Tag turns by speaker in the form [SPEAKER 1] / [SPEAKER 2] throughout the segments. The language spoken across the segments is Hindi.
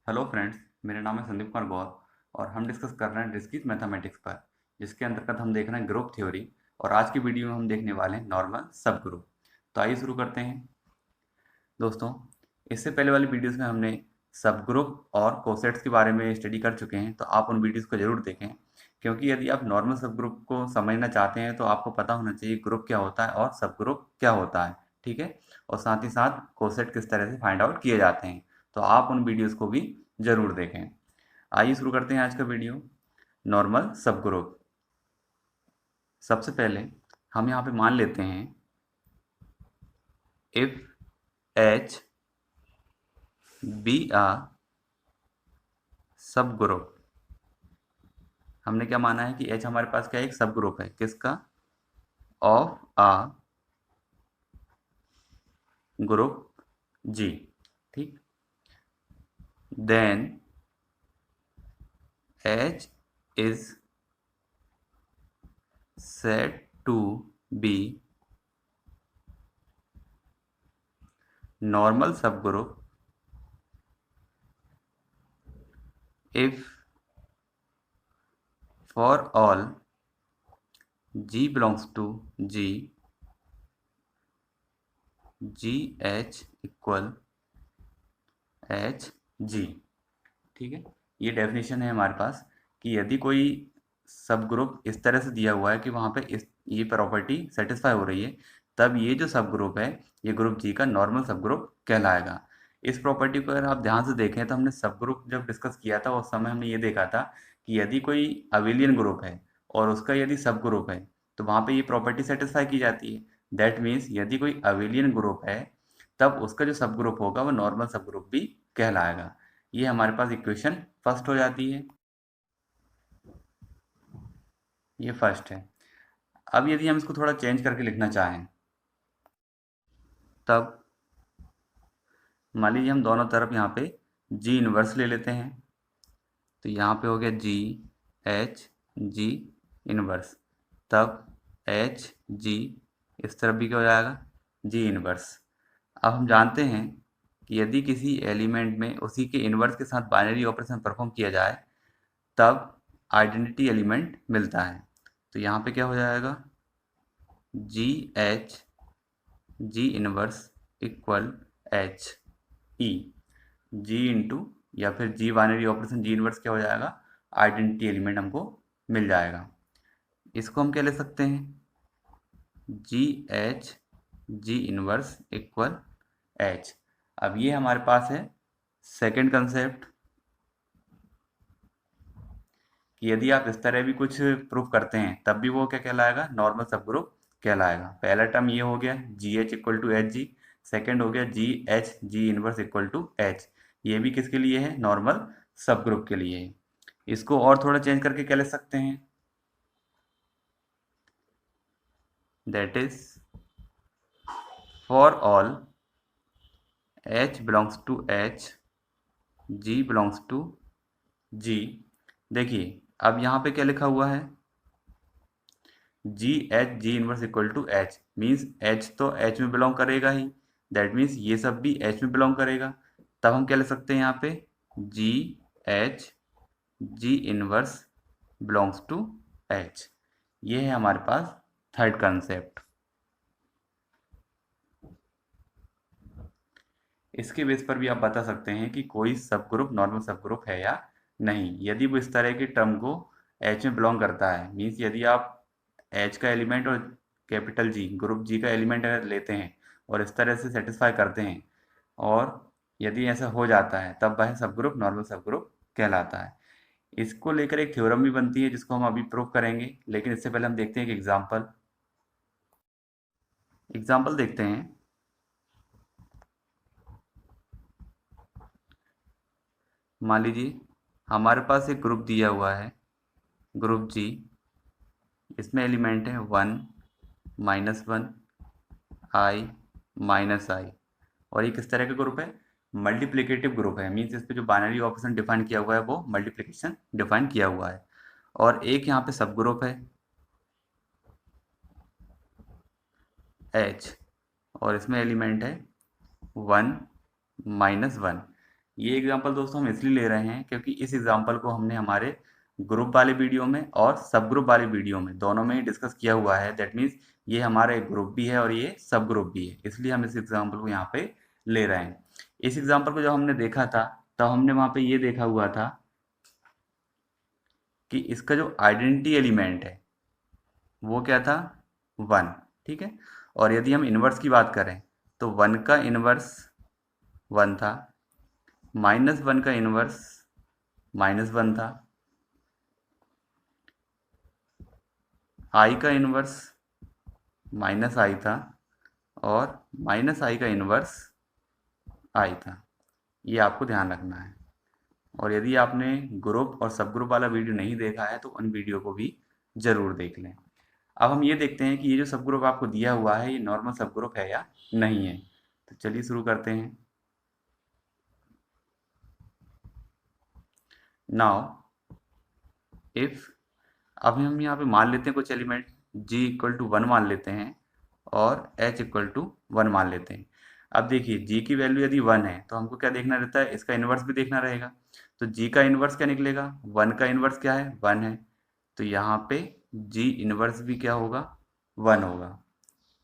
[SPEAKER 1] हेलो फ्रेंड्स, मेरा नाम है संदीप कुमार गौर और हम डिस्कस कर रहे हैं डिस्क्रीट मैथमेटिक्स पर, जिसके अंतर्गत हम देख रहे हैं ग्रुप थ्योरी। और आज की वीडियो में हम देखने वाले हैं नॉर्मल सब ग्रुप। तो आइए शुरू करते हैं दोस्तों। इससे पहले वाली वीडियोस में हमने सब ग्रुप और कोसेट्स के बारे में स्टडी कर चुके हैं, तो आप उन वीडियोस को जरूर देखें, क्योंकि यदि आप नॉर्मल सब ग्रुप को समझना चाहते हैं तो आपको पता होना चाहिए ग्रुप क्या होता है और सब ग्रुप क्या होता है। ठीक है। और साथ ही साथ कोसेट किस तरह से फाइंड आउट किए जाते हैं, तो आप उन वीडियोस को भी जरूर देखें। आइए शुरू करते हैं आज का वीडियो। नॉर्मल सब ग्रुप। सबसे पहले हम यहाँ पे मान लेते हैं इफ एच बी आ सब ग्रुप। हमने क्या माना है कि एच हमारे पास क्या है, एक सब ग्रुप है। किसका? Of a group G. ठीक। Then H is said to be normal subgroup if for all g belongs to g, h equal h g। ठीक है। ये डेफिनेशन है हमारे पास कि यदि कोई सब ग्रुप इस तरह से दिया हुआ है कि वहाँ पे इस ये प्रॉपर्टी सेटिस्फाई हो रही है, तब ये जो सब ग्रुप है, ये ग्रुप जी का नॉर्मल सब ग्रुप कहलाएगा। इस प्रॉपर्टी को अगर आप ध्यान से देखें तो हमने सब ग्रुप जब डिस्कस किया था उस समय हमने ये देखा था कि यदि कोई अविलियन ग्रुप है और उसका यदि सब ग्रुप है तो वहाँ पे ये प्रॉपर्टी सेटिस्फाई की जाती है। दैट मीन्स यदि कोई अविलियन ग्रुप है तब उसका जो सब ग्रुप होगा वो नॉर्मल सब ग्रुप भी कहलाएगा। ये हमारे पास इक्वेशन फर्स्ट हो जाती है। ये फर्स्ट है। अब यदि हम इसको थोड़ा चेंज करके लिखना चाहें, तब मान लीजिए हम दोनों तरफ यहाँ पे जी इनवर्स ले लेते हैं। तो यहाँ पे हो गया जी एच जी इनवर्स। तब एच जी इस तरफ भी क्या हो जाएगा, जी इनवर्स। अब हम जानते हैं कि यदि किसी एलिमेंट में उसी के इनवर्स के साथ बाइनरी ऑपरेशन परफॉर्म किया जाए तब आइडेंटिटी एलिमेंट मिलता है। तो यहाँ पे क्या हो जाएगा, G H G inverse equal H E. G into या फिर G binary operation G inverse क्या हो जाएगा, आइडेंटिटी एलिमेंट हमको मिल जाएगा। इसको हम क्या ले सकते हैं, जी H G inverse equal H. अब ये हमारे पास है सेकंड कंसेप्ट कि यदि आप इस तरह भी कुछ प्रूफ करते हैं तब भी वो क्या कहलाएगा, नॉर्मल सब ग्रुप कहलाएगा। पहला टर्म ये हो गया G H equal to H G. Second हो गया G H G inverse equal to H. ये भी किसके लिए है, नॉर्मल सब ग्रुप के लिए है। इसको और थोड़ा चेंज करके क्या ले सकते हैं, that is for all H belongs to H G belongs to G. देखिए अब यहाँ पे क्या लिखा हुआ है, G H G inverse equal to H means H तो एच में बिलोंग करेगा ही। दैट मीन्स ये सब भी एच में बिलोंग करेगा। तब हम क्या ले सकते हैं यहाँ पे, G H G inverse belongs to H. ये है हमारे पास थर्ड कंसेप्ट। इसके बेस पर भी आप बता सकते हैं कि कोई सब ग्रुप नॉर्मल सब ग्रुप है या नहीं, यदि वो इस तरह के टर्म को एच में बिलोंग करता है। मीन्स यदि आप एच का एलिमेंट और कैपिटल जी ग्रुप जी का एलिमेंट अगर लेते हैं और इस तरह से सेटिस्फाई करते हैं, और यदि ऐसा हो जाता है तब वह सब ग्रुप नॉर्मल सब ग्रुप कहलाता है। इसको लेकर एक थ्योरम भी बनती है जिसको हम अभी प्रूव करेंगे, लेकिन इससे पहले हम देखते हैं एक एग्जाम्पल। एग्जाम्पल देखते हैं। मान लीजिए हमारे पास एक ग्रुप दिया हुआ है, ग्रुप जी। इसमें एलिमेंट है 1 -1 आई -i। और ये किस तरह का ग्रुप है, मल्टीप्लिकेटिव ग्रुप है। मीन्स इस पे जो बाइनरी ऑपरेशन डिफाइन किया हुआ है वो मल्टीप्लिकेशन डिफाइन किया हुआ है। और एक यहाँ पे सब ग्रुप है एच, और इसमें एलिमेंट है 1 -1। ये एग्जांपल दोस्तों हम इसलिए ले रहे हैं क्योंकि इस एग्जांपल को हमने हमारे ग्रुप वाले वीडियो में और सब ग्रुप वाले वीडियो में दोनों में ही डिस्कस किया हुआ है। दैट मीन्स ये हमारा एक ग्रुप भी है और ये सब ग्रुप भी है, इसलिए हम इस एग्जांपल को यहाँ पे ले रहे हैं। इस एग्जांपल को जब हमने देखा था तब हमने वहाँ पे ये देखा हुआ था कि इसका जो आइडेंटिटी एलिमेंट है वो क्या था, 1। ठीक है, और यदि हम इन्वर्स की बात करें तो 1 का इन्वर्स 1 था, -1 का इन्वर्स -1 था, i का इन्वर्स -i था और -i का इन्वर्स i था। ये आपको ध्यान रखना है। और यदि आपने ग्रुप और सब ग्रुप वाला वीडियो नहीं देखा है तो उन वीडियो को भी ज़रूर देख लें। अब हम ये देखते हैं कि ये जो सब ग्रुप आपको दिया हुआ है ये नॉर्मल सब ग्रुप है या नहीं है। तो चलिए शुरू करते हैं। नाउ इफ़, अब हम यहाँ पे मान लेते हैं कुछ एलिमेंट g = 1 मान लेते हैं और h = 1 मान लेते हैं। अब देखिए g की वैल्यू यदि 1 है तो हमको क्या देखना रहता है, इसका इन्वर्स भी देखना रहेगा। तो g का इन्वर्स क्या निकलेगा, 1 का इन्वर्स क्या है, 1 है। तो यहाँ पे g इन्वर्स भी क्या होगा, 1 होगा।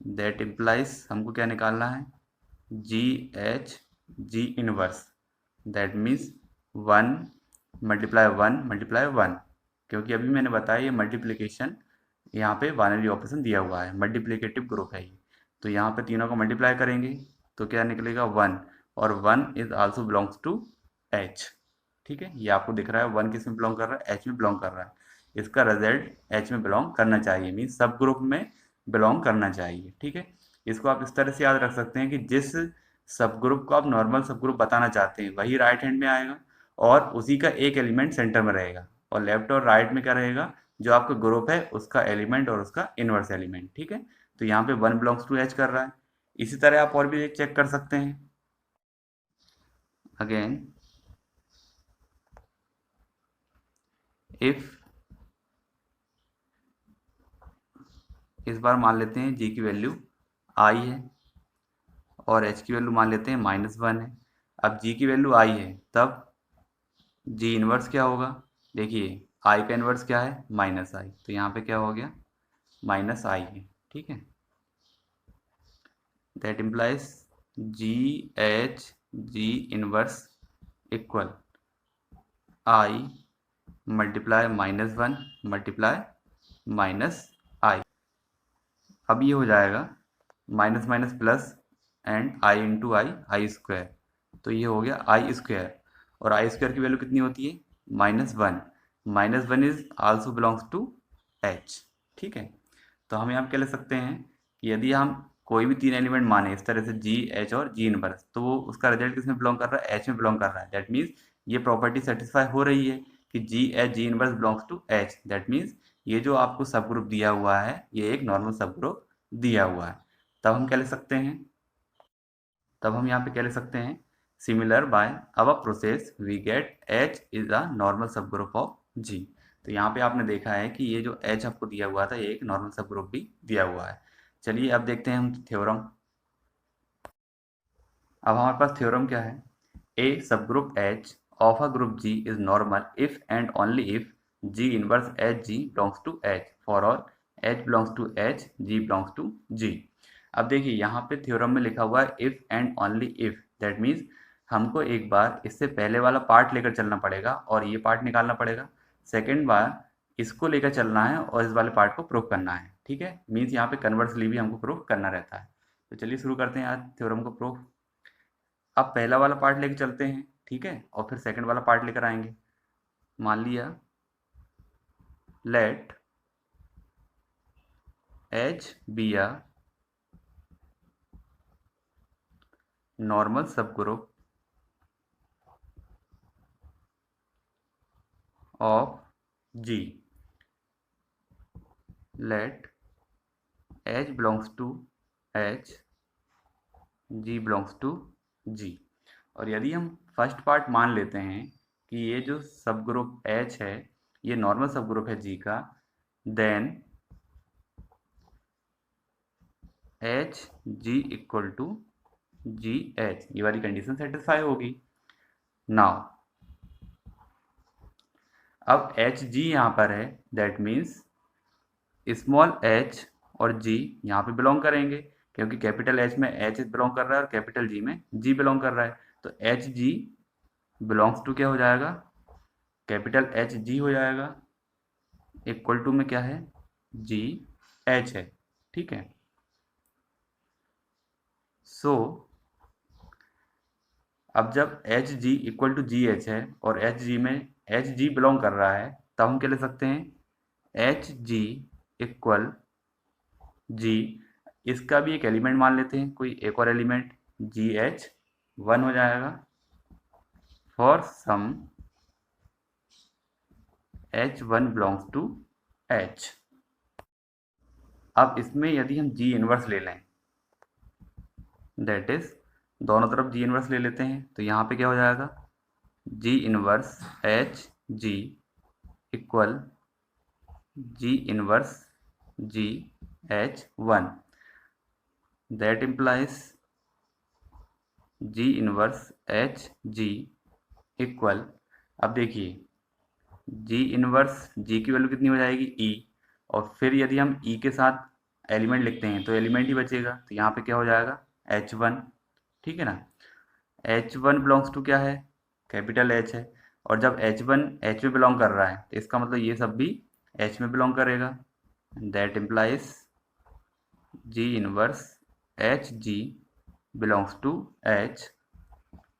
[SPEAKER 1] दैट इम्प्लाइज हमको क्या निकालना है, g इन्वर्स। दैट मीन्स 1 × 1 × 1, क्योंकि अभी मैंने बताया ये मल्टीप्लिकेशन, यहाँ पे बाइनरी ऑपरेशन दिया हुआ है, मल्टीप्लिकेटिव ग्रुप है ये। तो यहाँ पे तीनों को मल्टीप्लाई करेंगे तो क्या निकलेगा, 1, और 1 is also belongs to h। ठीक है, ये आपको दिख रहा है 1 किस में बिलोंग कर रहा है, h में बिलोंग कर रहा है। इसका रिजल्ट h में बिलोंग करना चाहिए, मीन्स सब ग्रुप में बिलोंग करना चाहिए। ठीक है, इसको आप इस तरह से याद रख सकते हैं कि जिस सब ग्रुप को आप नॉर्मल सब ग्रुप बताना चाहते हैं वही राइट हैंड में आएगा और उसी का एक एलिमेंट सेंटर में रहेगा, और लेफ्ट और राइट में क्या रहेगा, जो आपका ग्रुप है उसका एलिमेंट और उसका इनवर्स एलिमेंट। ठीक है, तो यहाँ पे 1 बिलोंग्स टू h कर रहा है। इसी तरह आप और भी चेक कर सकते हैं। अगेन इफ, इस बार मान लेते हैं g की वैल्यू i है और h की वैल्यू मान लेते हैं -1 है। अब g की वैल्यू i है तब g इनवर्स क्या होगा, देखिए i का इनवर्स क्या है, -i, तो यहाँ पे क्या हो गया, -i है। ठीक है, that implies g inverse equal i multiply -1 multiply -i। अब ये हो जाएगा minus minus plus and i into I square, तो ये हो गया आई स्क्वायर, और आई स्क्वायर की वैल्यू कितनी होती है, -1। -1 is also belongs to h। ठीक है, तो हम यहाँ पे क्या ले सकते हैं कि यदि हम कोई भी तीन एलिमेंट माने इस तरह से g, h और g इनवर्स, तो वो उसका रिजल्ट किस में बिलोंग कर रहा है, h में बिलोंग कर रहा है। दैट मीन्स ये प्रॉपर्टी सेटिस्फाई हो रही है कि g inverse belongs to h। That means ये जो आपको सब ग्रुप दिया हुआ है ये एक नॉर्मल सब ग्रुप दिया हुआ है। तब हम क्या ले सकते हैं, तब हम यहाँ पे क्या ले सकते हैं, similar by our process we get h is a normal subgroup of g। तो यहाँ पे आपने देखा है कि ये जो h आपको दिया हुआ था ये एक नॉर्मल सब ग्रुप भी दिया हुआ है। चलिए अब देखते हैं हम थ्योरम। अब हमारे पास थ्योरम क्या है, a subgroup h of a group g is normal if and only if g inverse h g belongs to h for all h belongs to h g belongs to g। अब देखिए यहाँ पे थ्योरम में लिखा हुआ है if and only if, that means हमको एक बार इससे पहले वाला पार्ट लेकर चलना पड़ेगा और ये पार्ट निकालना पड़ेगा, सेकेंड बार इसको लेकर चलना है और इस वाले पार्ट को प्रूव करना है। ठीक है, मीन्स यहाँ पे कन्वर्सली भी हमको प्रूव करना रहता है। तो चलिए शुरू करते हैं आज थ्योरम को प्रूव। अब पहला वाला पार्ट लेकर चलते हैं, ठीक है, और फिर सेकंड वाला पार्ट लेकर आएंगे। मान लिया let h be a normal subgroup of g, let h belongs to h, g belongs to g। और यदि हम फर्स्ट पार्ट मान लेते हैं कि ये जो सब ग्रुप h है ये नॉर्मल सब ग्रुप है g का, then h g equal to G H, ये वाली कंडीशन सेटिस्फाई होगी। नाउ अब एच जी यहाँ पर है, दैट मीन्स स्मॉल एच और जी यहाँ पे बिलोंग करेंगे, क्योंकि कैपिटल एच में एच बिलोंग कर रहा है और कैपिटल जी में जी बिलोंग कर रहा है। तो एच जी बिलोंग्स टू क्या हो जाएगा, कैपिटल एच जी हो जाएगा, इक्वल टू में क्या है, जी एच है। ठीक है, सो अब जब H G equal to G H है और एच जी में एच जी बिलोंग कर रहा है, तब हम क्या ले सकते हैं, एच जी इक्वल जी, इसका भी एक एलिमेंट मान लेते हैं, कोई एक और एलिमेंट, जी एच वन हो जाएगा, for some H one belongs to H. अब इसमें यदि हम जी इनवर्स ले लें, दैट इज दोनों तरफ जी इनवर्स ले लेते हैं, तो यहाँ पे क्या हो जाएगा, जी inverse H G equal ji inverse ji H one, that implies G inverse H G equal, अब देखिए जी इनवर्स जी की वैल्यू कितनी हो जाएगी, ई, और फिर यदि हम ई के साथ एलिमेंट लिखते हैं तो एलिमेंट ही बचेगा, तो यहाँ पे क्या हो जाएगा, एच वन। ठीक है ना, एच वन बिलोंग्स टू क्या है, कैपिटल एच है, और जब एच वन एच में बिलोंग कर रहा है तो इसका मतलब ये सब भी एच में बिलोंग करेगा, that implies G inverse H G belongs to H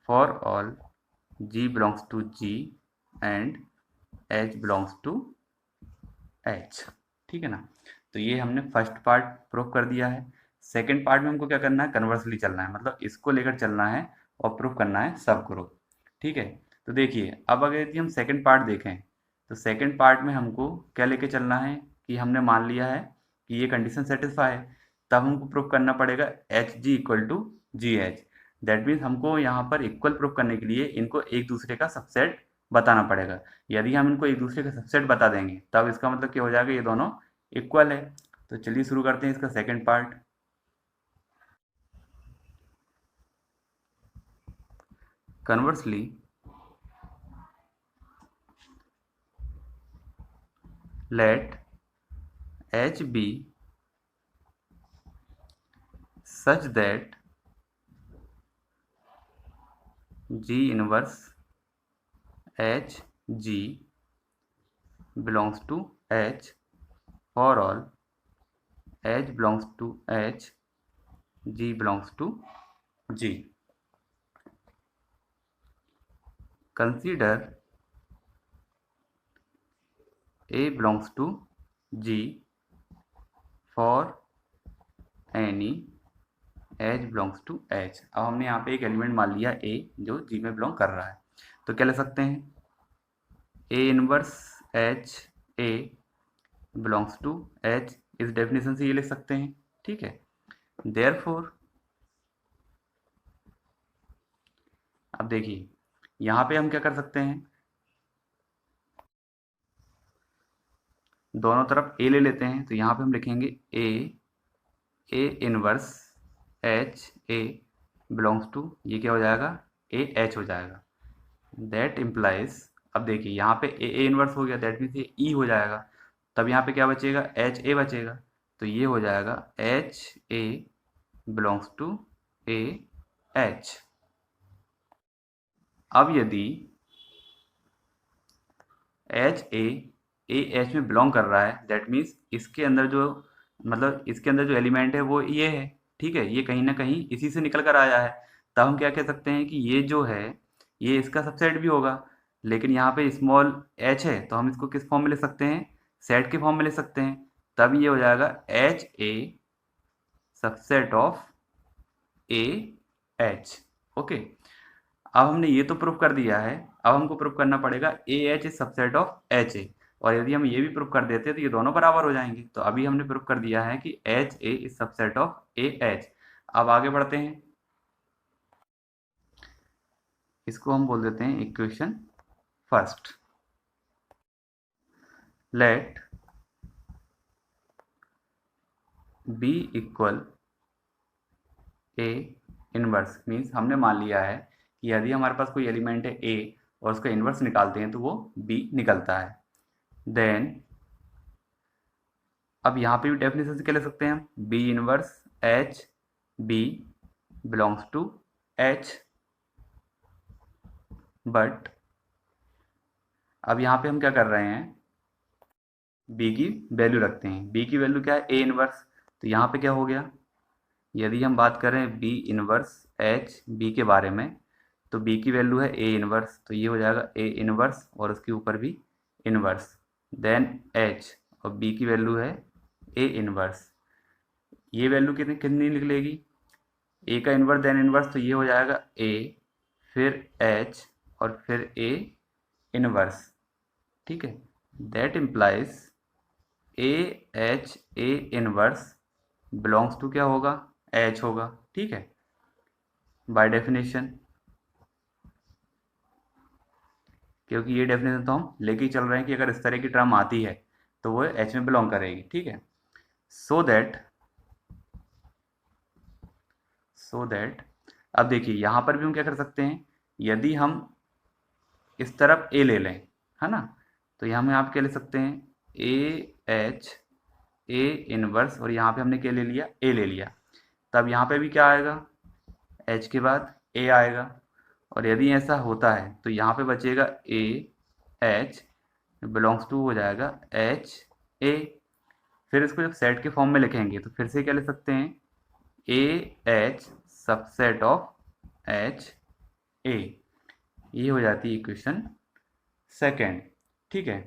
[SPEAKER 1] for all G belongs to G and H belongs to H. ठीक है ना, तो ये हमने फर्स्ट पार्ट प्रूव कर दिया है। सेकंड पार्ट में हमको क्या करना है, कन्वर्सली चलना है, मतलब इसको लेकर चलना है और प्रूव करना है सब ग्रुप। ठीक है, तो देखिए अब अगर यदि हम सेकंड पार्ट देखें, तो सेकंड पार्ट में हमको क्या लेके चलना है, कि हमने मान लिया है कि ये कंडीशन सेटिस्फाई है, तब हमको प्रूव करना पड़ेगा H G equal to G H. That means हमको यहाँ पर इक्वल प्रूव करने के लिए इनको एक दूसरे का सबसेट बताना पड़ेगा। यदि हम इनको एक दूसरे का सबसेट बता देंगे तब इसका मतलब क्या हो जाएगा, ये दोनों इक्वल है। तो चलिए शुरू करते हैं इसका second part. Conversely let H be such that G inverse H G belongs to H for all H belongs to H G belongs to G. Consider A belongs to G for any H belongs to H। अब हमने यहाँ पे एक एलिमेंट मान लिया A जो G में बिलोंग कर रहा है, तो क्या ले सकते हैं, A inverse H A belongs to H, इस डेफिनेशन से ये लिख सकते हैं। ठीक है, देयरफॉर अब देखिए यहाँ पे हम क्या कर सकते हैं, दोनों तरफ A ले लेते हैं, तो यहाँ पे हम लिखेंगे A inverse H A belongs to, ये क्या हो जाएगा, A H हो जाएगा, दैट इम्प्लाइज, अब देखिए यहाँ पे A इनवर्स हो गया, दैट मीन्स ये E हो जाएगा, तब यहाँ पे क्या बचेगा, H A बचेगा, तो ये हो जाएगा H A belongs to A H। अब यदि एच ए एच में बिलोंग कर रहा है, दैट मीन्स इसके अंदर जो, मतलब इसके अंदर जो एलिमेंट है वो ये है। ठीक है, ये कहीं ना कहीं इसी से निकल कर आया है, तब हम क्या कह सकते हैं कि ये जो है ये इसका सबसेट भी होगा। लेकिन यहाँ पे स्मॉल एच है तो हम इसको किस फॉर्म में ले सकते हैं, सेट के फॉर्म में ले सकते हैं, तब ये हो जाएगा H A subset of A H. Okay, अब हमने ये तो प्रूफ कर दिया है, अब हमको प्रूफ करना पड़ेगा A H is subset of H A, और यदि हम ये भी प्रूफ कर देते तो ये दोनों बराबर हो जाएंगे। तो अभी हमने प्रूफ कर दिया है कि H A is subset of A H. अब आगे बढ़ते हैं, इसको हम बोल देते हैं equation first. Let B equal A inverse, means हमने मान लिया है कि यदि हमारे पास कोई एलिमेंट है A और उसका इन्वर्स निकालते हैं तो वो B निकलता है। देन अब यहाँ पे भी डेफिनेशन से क्या ले सकते हैं हम, B inverse H B belongs to H। But अब यहाँ पे हम क्या कर रहे हैं, B की वैल्यू रखते हैं। B की वैल्यू क्या है, A इनवर्स। तो यहाँ पे क्या हो गया, यदि हम बात करें B इनवर्स H B के बारे में, तो B की वैल्यू है A इनवर्स, तो ये हो जाएगा A इनवर्स और उसके ऊपर भी इनवर्स, देन H और B की वैल्यू है A इनवर्स। ये वैल्यू कितनी कितनी निकलेगी, A का इनवर्स देन इनवर्स, तो ये हो जाएगा A फिर H और फिर A इनवर्स। ठीक है, that implies A inverse belongs to क्या होगा, H होगा। ठीक है, बाय डेफिनेशन, क्योंकि ये डेफिनेशन तो हम लेके ही चल रहे हैं कि अगर इस तरह की टर्म आती है तो वो H में बिलोंग करेगी। ठीक है, सो दैट अब देखिए यहाँ पर भी हम क्या कर सकते हैं, यदि हम इस तरफ A ले लें, है ना, तो यहाँ पे क्या ले सकते हैं, AH A इनवर्स, और यहाँ पे हमने क्या ले लिया, A ले लिया। तब यहाँ पे भी क्या आएगा, H के बाद A आएगा। और यदि ऐसा होता है तो यहाँ पे बचेगा AH बिलोंग्स टू हो जाएगा HA। फिर इसको जब सेट के फॉर्म में लिखेंगे तो फिर से क्या ले सकते हैं, AH सबसेट ऑफ HA। ये हो जाती है इक्वेशन सेकेंड। ठीक है,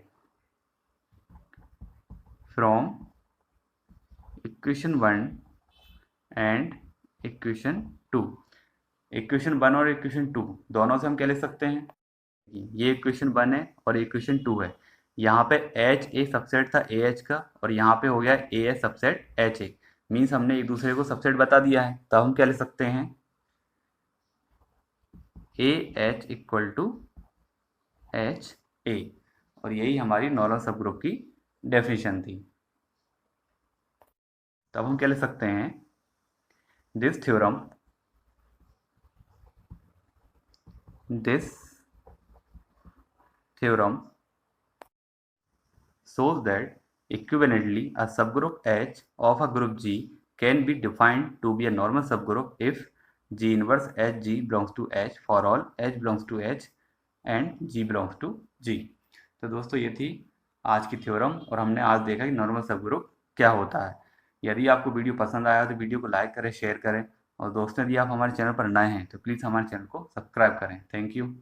[SPEAKER 1] from equation 1 and equation 2, equation 1 और इक्वेशन 2 दोनों से हम क्या ले सकते हैं, ये इक्वेशन 1 है और इक्वेशन 2 है। यहाँ पे H एक सबसेट था AH का और यहाँ पे हो गया AH सबसेट HA, मीन्स हमने एक दूसरे को सबसेट बता दिया है। तब हम क्या ले सकते हैं, AH इक्वल टू HA, और यही हमारी नॉर्मल सब ग्रुप की डेफिनेशन थी। तब हम क्या ले सकते हैं, this theorem shows that equivalently a subgroup H of a group G can be defined to be a normal subgroup if G inverse HG belongs to H for all H belongs to H and G belongs to G। तो दोस्तों ये थी आज की थ्योरम और हमने आज देखा कि नॉर्मल सबग्रुप क्या होता है। यदि आपको वीडियो पसंद आया तो वीडियो को लाइक करें, शेयर करें, और दोस्तों यदि आप हमारे चैनल पर नए हैं तो प्लीज़ हमारे चैनल को सब्सक्राइब करें। Thank you.